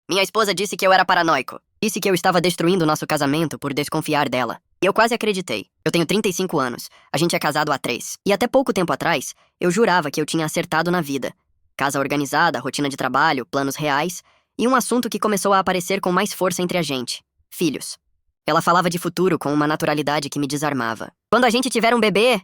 Minha esposa disse que eu era paranoico. Disse que eu estava destruindo nosso casamento por desconfiar dela. E eu quase acreditei. Eu tenho 35 anos. A gente é casado há 3. E até pouco tempo atrás, eu jurava que eu tinha acertado na vida. Casa organizada, rotina de trabalho, planos reais e um assunto que começou a aparecer com mais força entre a gente: filhos. Ela falava de futuro com uma naturalidade que me desarmava. Quando a gente tiver um bebê,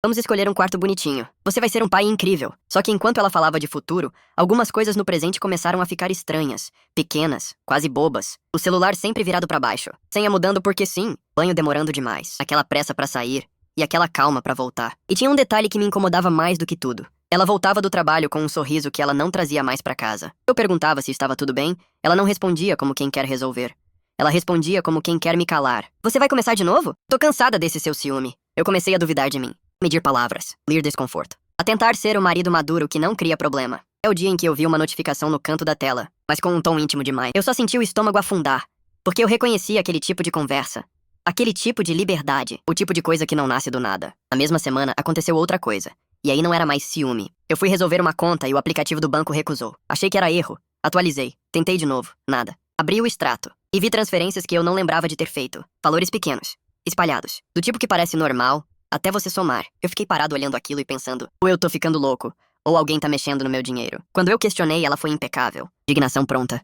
vamos escolher um quarto bonitinho. Você vai ser um pai incrível. Só que enquanto ela falava de futuro, algumas coisas no presente começaram a ficar estranhas, pequenas, quase bobas. O celular sempre virado pra baixo, senha mudando porque sim, banho demorando demais, aquela pressa pra sair e aquela calma pra voltar. E tinha um detalhe que me incomodava mais do que tudo. Ela voltava do trabalho com um sorriso que ela não trazia mais pra casa. Eu perguntava se estava tudo bem, ela não respondia como quem quer resolver. Ela respondia como quem quer me calar. Você vai começar de novo? Tô cansada desse seu ciúme. Eu comecei a duvidar de mim. Medir palavras, ler desconforto. A tentar ser o marido maduro que não cria problema. É o dia em que eu vi uma notificação no canto da tela, mas com um tom íntimo demais. Eu só senti o estômago afundar, porque eu reconhecia aquele tipo de conversa. Aquele tipo de liberdade. O tipo de coisa que não nasce do nada. Na mesma semana, aconteceu outra coisa. E aí não era mais ciúme. Eu fui resolver uma conta e o aplicativo do banco recusou. Achei que era erro. Atualizei. Tentei de novo. Nada. Abri o extrato. E vi transferências que eu não lembrava de ter feito. Valores pequenos. Espalhados. Do tipo que parece normal, até você somar. Eu fiquei parado olhando aquilo e pensando: ou eu tô ficando louco, ou alguém tá mexendo no meu dinheiro. Quando eu questionei, ela foi impecável. Dignação pronta.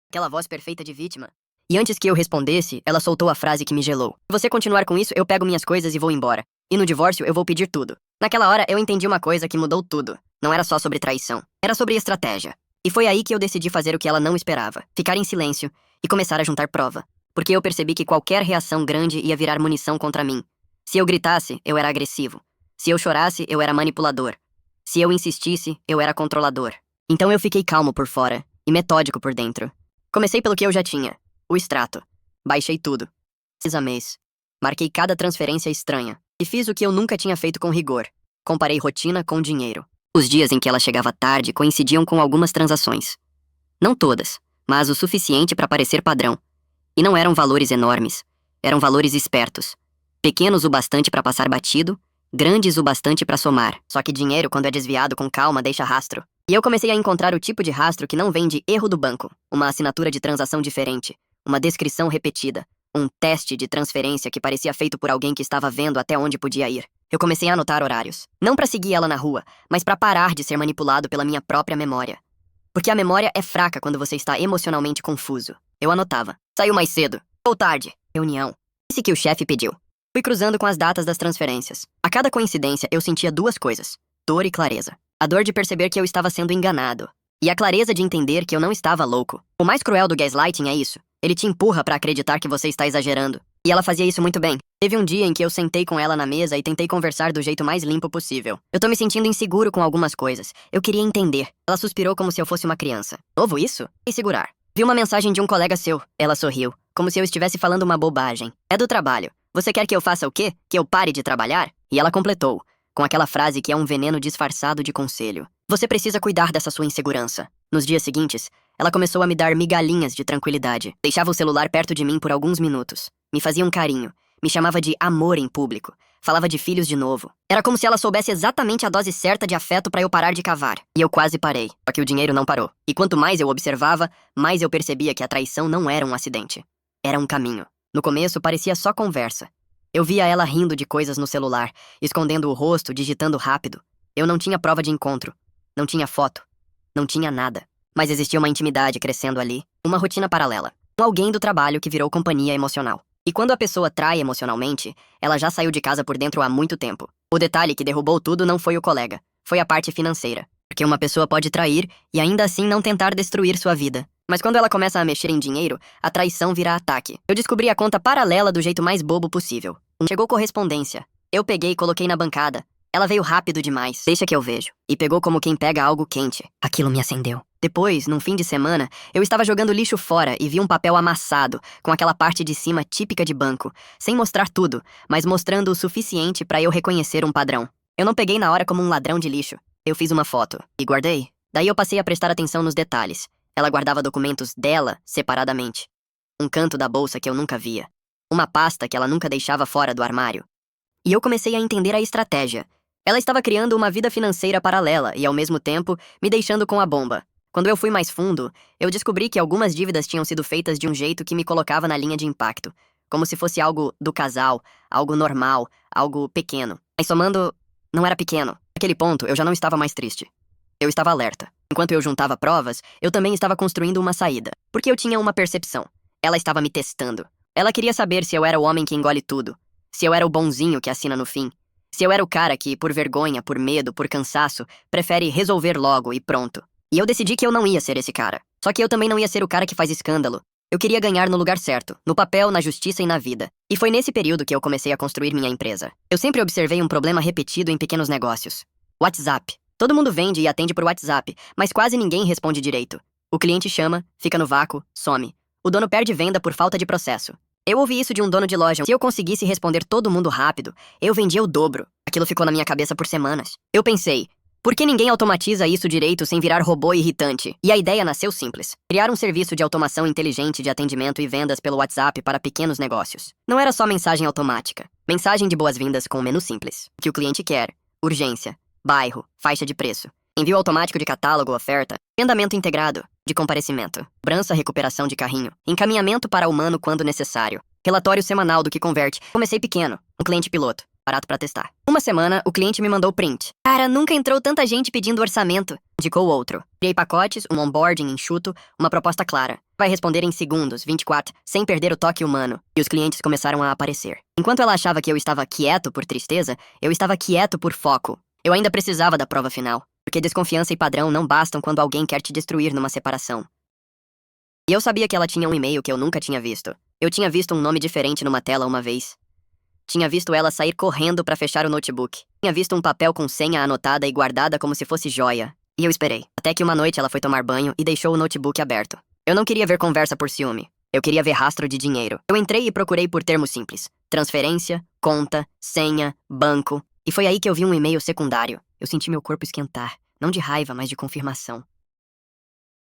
Aquela voz perfeita de vítima. E antes que eu respondesse, ela soltou a frase que me gelou: se você continuar com isso, eu pego minhas coisas e vou embora. E no divórcio, eu vou pedir tudo. Naquela hora, eu entendi uma coisa que mudou tudo. Não era só sobre traição. Era sobre estratégia. E foi aí que eu decidi fazer o que ela não esperava. Ficar em silêncio e começar a juntar prova. Porque eu percebi que qualquer reação grande ia virar munição contra mim. Se eu gritasse, eu era agressivo. Se eu chorasse, eu era manipulador. Se eu insistisse, eu era controlador. Então eu fiquei calmo por fora e metódico por dentro. Comecei pelo que eu já tinha: o extrato. Baixei tudo. Mês a mês. Marquei cada transferência estranha. E fiz o que eu nunca tinha feito com rigor. Comparei rotina com dinheiro. Os dias em que ela chegava tarde coincidiam com algumas transações. Não todas, mas o suficiente para parecer padrão. E não eram valores enormes. Eram valores espertos. Pequenos o bastante para passar batido, grandes o bastante para somar. Só que dinheiro, quando é desviado com calma, deixa rastro. E eu comecei a encontrar o tipo de rastro que não vem de erro do banco, uma assinatura de transação diferente, uma descrição repetida, um teste de transferência que parecia feito por alguém que estava vendo até onde podia ir. Eu comecei a anotar horários. Não para seguir ela na rua, mas para parar de ser manipulado pela minha própria memória. Porque a memória é fraca quando você está emocionalmente confuso. Eu anotava. Saiu mais cedo. Ou tarde. Reunião. Disse que o chefe pediu. Fui cruzando com as datas das transferências. A cada coincidência, eu sentia duas coisas: dor e clareza. A dor de perceber que eu estava sendo enganado. E a clareza de entender que eu não estava louco. O mais cruel do gaslighting é isso. Ele te empurra pra acreditar que você está exagerando. E ela fazia isso muito bem. Teve um dia em que eu sentei com ela na mesa e tentei conversar do jeito mais limpo possível. Eu tô me sentindo inseguro com algumas coisas. Eu queria entender. Ela suspirou como se eu fosse uma criança. Novo isso? E segurar. Vi uma mensagem de um colega seu. Ela sorriu, como se eu estivesse falando uma bobagem. É do trabalho. Você quer que eu faça o quê? Que eu pare de trabalhar? E ela completou, com aquela frase que é um veneno disfarçado de conselho: você precisa cuidar dessa sua insegurança. Nos dias seguintes, ela começou a me dar migalhinhas de tranquilidade. Deixava o celular perto de mim por alguns minutos. Me fazia um carinho. Me chamava de amor em público. Falava de filhos de novo. Era como se ela soubesse exatamente a dose certa de afeto pra eu parar de cavar. E eu quase parei. Só que o dinheiro não parou. E quanto mais eu observava, mais eu percebia que a traição não era um acidente. Era um caminho. No começo, parecia só conversa. Eu via ela rindo de coisas no celular, escondendo o rosto, digitando rápido. Eu não tinha prova de encontro. Não tinha foto. Não tinha nada. Mas existia uma intimidade crescendo ali, uma rotina paralela. Um alguém do trabalho que virou companhia emocional. E quando a pessoa trai emocionalmente, ela já saiu de casa por dentro há muito tempo. O detalhe que derrubou tudo não foi o colega, foi a parte financeira. Porque uma pessoa pode trair e ainda assim não tentar destruir sua vida. Mas quando ela começa a mexer em dinheiro, a traição vira ataque. Eu descobri a conta paralela do jeito mais bobo possível. Chegou correspondência. Eu peguei e coloquei na bancada. Ela veio rápido demais. Deixa que eu vejo. E pegou como quem pega algo quente. Aquilo me acendeu. Depois, num fim de semana, eu estava jogando lixo fora e vi um papel amassado, com aquela parte de cima típica de banco, sem mostrar tudo, mas mostrando o suficiente para eu reconhecer um padrão. Eu não peguei na hora como um ladrão de lixo. Eu fiz uma foto e guardei. Daí eu passei a prestar atenção nos detalhes. Ela guardava documentos dela separadamente. Um canto da bolsa que eu nunca via. Uma pasta que ela nunca deixava fora do armário. E eu comecei a entender a estratégia. Ela estava criando uma vida financeira paralela e, ao mesmo tempo, me deixando com a bomba. Quando eu fui mais fundo, eu descobri que algumas dívidas tinham sido feitas de um jeito que me colocava na linha de impacto, como se fosse algo do casal, algo normal, algo pequeno. Mas somando, não era pequeno. Naquele ponto, eu já não estava mais triste. Eu estava alerta. Enquanto eu juntava provas, eu também estava construindo uma saída. Porque eu tinha uma percepção. Ela estava me testando. Ela queria saber se eu era o homem que engole tudo. Se eu era o bonzinho que assina no fim. Se eu era o cara que, por vergonha, por medo, por cansaço, prefere resolver logo e pronto. E eu decidi que eu não ia ser esse cara. Só que eu também não ia ser o cara que faz escândalo. Eu queria ganhar no lugar certo, no papel, na justiça e na vida. E foi nesse período que eu comecei a construir minha empresa. Eu sempre observei um problema repetido em pequenos negócios. WhatsApp. Todo mundo vende e atende por WhatsApp, mas quase ninguém responde direito. O cliente chama, fica no vácuo, some. O dono perde venda por falta de processo. Eu ouvi isso de um dono de loja. Se eu conseguisse responder todo mundo rápido, eu vendia o dobro. Aquilo ficou na minha cabeça por semanas. Eu pensei, por que ninguém automatiza isso direito sem virar robô irritante? E a ideia nasceu simples. Criar um serviço de automação inteligente de atendimento e vendas pelo WhatsApp para pequenos negócios. Não era só mensagem automática. Mensagem de boas-vindas com um menu simples. O que o cliente quer. Urgência. Bairro. Faixa de preço. Envio automático de catálogo, oferta. Agendamento integrado. De comparecimento. Cobrança, recuperação de carrinho. Encaminhamento para humano quando necessário. Relatório semanal do que converte. Comecei pequeno. Um cliente piloto. Barato pra testar. Uma semana, o cliente me mandou print. Cara, nunca entrou tanta gente pedindo orçamento. Indicou outro. Criei pacotes, um onboarding enxuto, uma proposta clara. Vai responder em segundos, 24, sem perder o toque humano. E os clientes começaram a aparecer. Enquanto ela achava que eu estava quieto por tristeza, eu estava quieto por foco. Eu ainda precisava da prova final. Porque desconfiança e padrão não bastam quando alguém quer te destruir numa separação. E eu sabia que ela tinha um e-mail que eu nunca tinha visto. Eu tinha visto um nome diferente numa tela uma vez. Tinha visto ela sair correndo pra fechar o notebook. Tinha visto um papel com senha anotada e guardada como se fosse joia. E eu esperei. Até que uma noite ela foi tomar banho e deixou o notebook aberto. Eu não queria ver conversa por ciúme. Eu queria ver rastro de dinheiro. Eu entrei e procurei por termos simples. Transferência, conta, senha, banco. E foi aí que eu vi um e-mail secundário. Eu senti meu corpo esquentar. Não de raiva, mas de confirmação.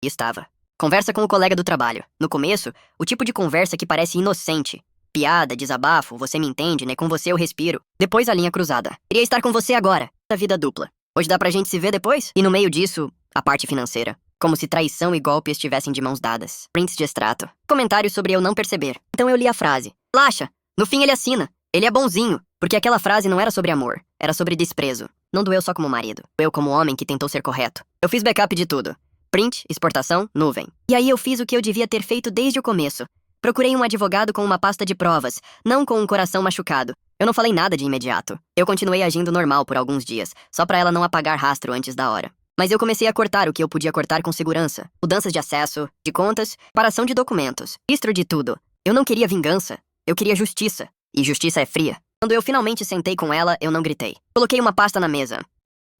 E estava. Conversa com o colega do trabalho. No começo, o tipo de conversa que parece inocente. Piada, desabafo, você me entende, né? Com você eu respiro. Depois a linha cruzada. Queria estar com você agora. Da vida dupla. Hoje dá pra gente se ver depois? E no meio disso, a parte financeira. Como se traição e golpe estivessem de mãos dadas. Prints de extrato. Comentários sobre eu não perceber. Então eu li a frase. Relaxa. No fim ele assina. Ele é bonzinho. Porque aquela frase não era sobre amor. Era sobre desprezo. Não doeu só como marido. Doeu como homem que tentou ser correto. Eu fiz backup de tudo. Print, exportação, nuvem. E aí eu fiz o que eu devia ter feito desde o começo. Procurei um advogado com uma pasta de provas, não com um coração machucado. Eu não falei nada de imediato. Eu continuei agindo normal por alguns dias, só pra ela não apagar rastro antes da hora. Mas eu comecei a cortar o que eu podia cortar com segurança. Mudanças de acesso, de contas, separação de documentos. Registro de tudo. Eu não queria vingança. Eu queria justiça. E justiça é fria. Quando eu finalmente sentei com ela, eu não gritei. Coloquei uma pasta na mesa.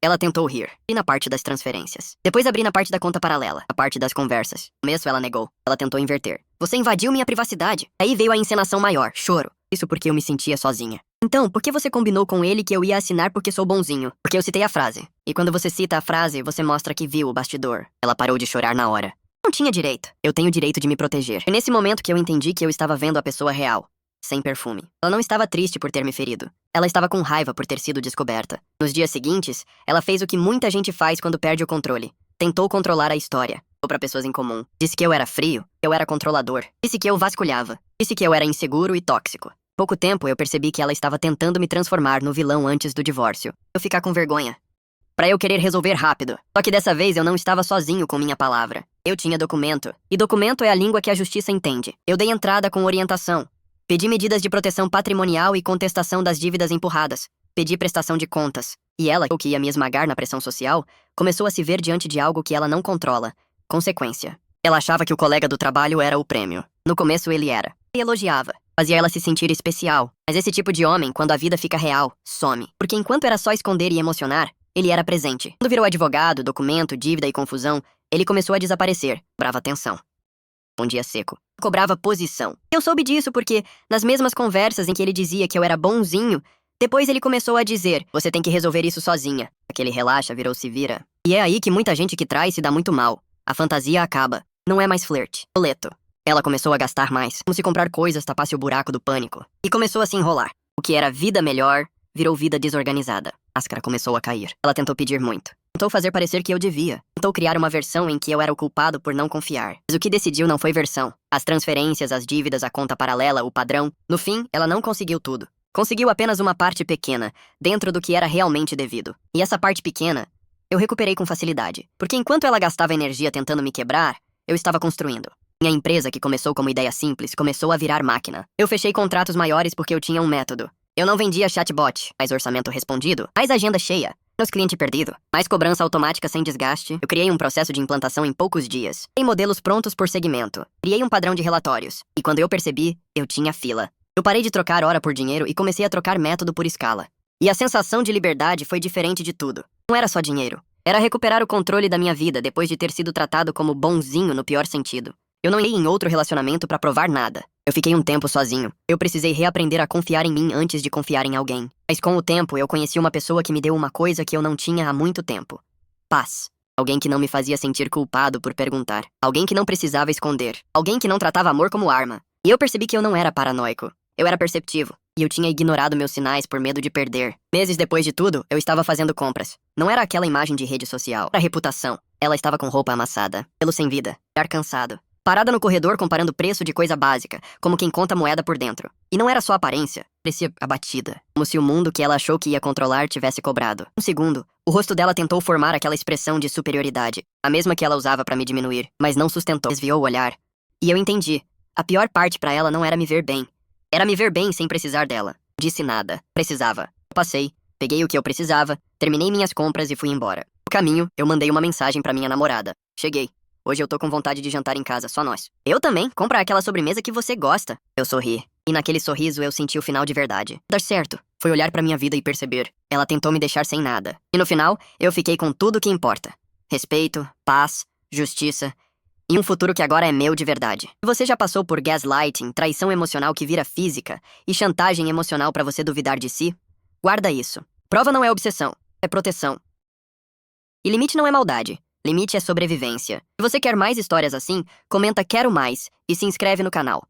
Ela tentou rir. E na parte das transferências. Depois abri na parte da conta paralela. A parte das conversas. No começo ela negou. Ela tentou inverter. Você invadiu minha privacidade. Aí veio a encenação maior. Choro. Isso porque eu me sentia sozinha. Então, por que você combinou com ele que eu ia assinar porque sou bonzinho? Porque eu citei a frase. E quando você cita a frase, você mostra que viu o bastidor. Ela parou de chorar na hora. Não tinha direito. Eu tenho o direito de me proteger. Foi nesse momento que eu entendi que eu estava vendo a pessoa real. Sem perfume. Ela não estava triste por ter me ferido. Ela estava com raiva por ter sido descoberta. Nos dias seguintes, ela fez o que muita gente faz quando perde o controle. Tentou controlar a história. Ou para pessoas em comum. Disse que eu era frio, eu era controlador. Disse que eu vasculhava. Disse que eu era inseguro e tóxico. Pouco tempo eu percebi que ela estava tentando me transformar no vilão antes do divórcio. Eu ficar com vergonha. Pra eu querer resolver rápido. Só que dessa vez eu não estava sozinho com minha palavra. Eu tinha documento. E documento é a língua que a justiça entende. Eu dei entrada com orientação. Pedi medidas de proteção patrimonial e contestação das dívidas empurradas. Pedi prestação de contas. E ela, o que ia me esmagar na pressão social, começou a se ver diante de algo que ela não controla. Consequência. Ela achava que o colega do trabalho era o prêmio. No começo ele era. E elogiava. Fazia ela se sentir especial. Mas esse tipo de homem, quando a vida fica real, some. Porque enquanto era só esconder e emocionar, ele era presente. Quando virou advogado, documento, dívida e confusão, ele começou a desaparecer. Brava atenção. Um dia seco. Cobrava posição. Eu soube disso porque, nas mesmas conversas em que ele dizia que eu era bonzinho, depois ele começou a dizer, você tem que resolver isso sozinha. Aquele relaxa virou se vira. E é aí que muita gente que trai se dá muito mal. A fantasia acaba. Não é mais flerte. Boleto. Ela começou a gastar mais, como se comprar coisas tapasse o buraco do pânico. E começou a se enrolar. O que era vida melhor, virou vida desorganizada. A máscara começou a cair. Ela tentou pedir muito. Tentou fazer parecer que eu devia. Tentou criar uma versão em que eu era o culpado por não confiar. Mas o que decidiu não foi versão. As transferências, as dívidas, a conta paralela, o padrão. No fim, ela não conseguiu tudo. Conseguiu apenas uma parte pequena, dentro do que era realmente devido. E essa parte pequena, eu recuperei com facilidade. Porque enquanto ela gastava energia tentando me quebrar, eu estava construindo. Minha empresa, que começou como ideia simples, começou a virar máquina. Eu fechei contratos maiores porque eu tinha um método. Eu não vendia chatbot, mais orçamento respondido, mais agenda cheia, menos cliente perdido, mais cobrança automática sem desgaste. Eu criei um processo de implantação em poucos dias. Criei modelos prontos por segmento. Criei um padrão de relatórios. E quando eu percebi, eu tinha fila. Eu parei de trocar hora por dinheiro e comecei a trocar método por escala. E a sensação de liberdade foi diferente de tudo. Não era só dinheiro. Era recuperar o controle da minha vida depois de ter sido tratado como bonzinho no pior sentido. Eu não ia em outro relacionamento pra provar nada. Eu fiquei um tempo sozinho. Eu precisei reaprender a confiar em mim antes de confiar em alguém. Mas com o tempo, eu conheci uma pessoa que me deu uma coisa que eu não tinha há muito tempo. Paz. Alguém que não me fazia sentir culpado por perguntar. Alguém que não precisava esconder. Alguém que não tratava amor como arma. E eu percebi que eu não era paranoico. Eu era perceptivo. E eu tinha ignorado meus sinais por medo de perder. Meses depois de tudo, eu estava fazendo compras. Não era aquela imagem de rede social. Era a reputação. Ela estava com roupa amassada. Pelo sem vida. Ar cansado. Parada no corredor comparando preço de coisa básica, como quem conta moeda por dentro. E não era só a aparência, parecia abatida. Como se o mundo que ela achou que ia controlar tivesse cobrado. Um segundo, o rosto dela tentou formar aquela expressão de superioridade, a mesma que ela usava pra me diminuir, mas não sustentou. Desviou o olhar. E eu entendi. A pior parte pra ela não era me ver bem. Era me ver bem sem precisar dela. Disse nada. Precisava. Eu passei, peguei o que eu precisava, terminei minhas compras e fui embora. No caminho, eu mandei uma mensagem pra minha namorada. Cheguei. Hoje eu tô com vontade de jantar em casa, só nós. Eu também. Compra aquela sobremesa que você gosta. Eu sorri. E naquele sorriso eu senti o final de verdade. Dar certo. Foi olhar pra minha vida e perceber. Ela tentou me deixar sem nada. E no final, eu fiquei com tudo que importa. Respeito, paz, justiça e um futuro que agora é meu de verdade. Você já passou por gaslighting, traição emocional que vira física e chantagem emocional pra você duvidar de si? Guarda isso. Prova não é obsessão, é proteção. E limite não é maldade. Limite é sobrevivência. Se você quer mais histórias assim, comenta "quero mais" e se inscreve no canal.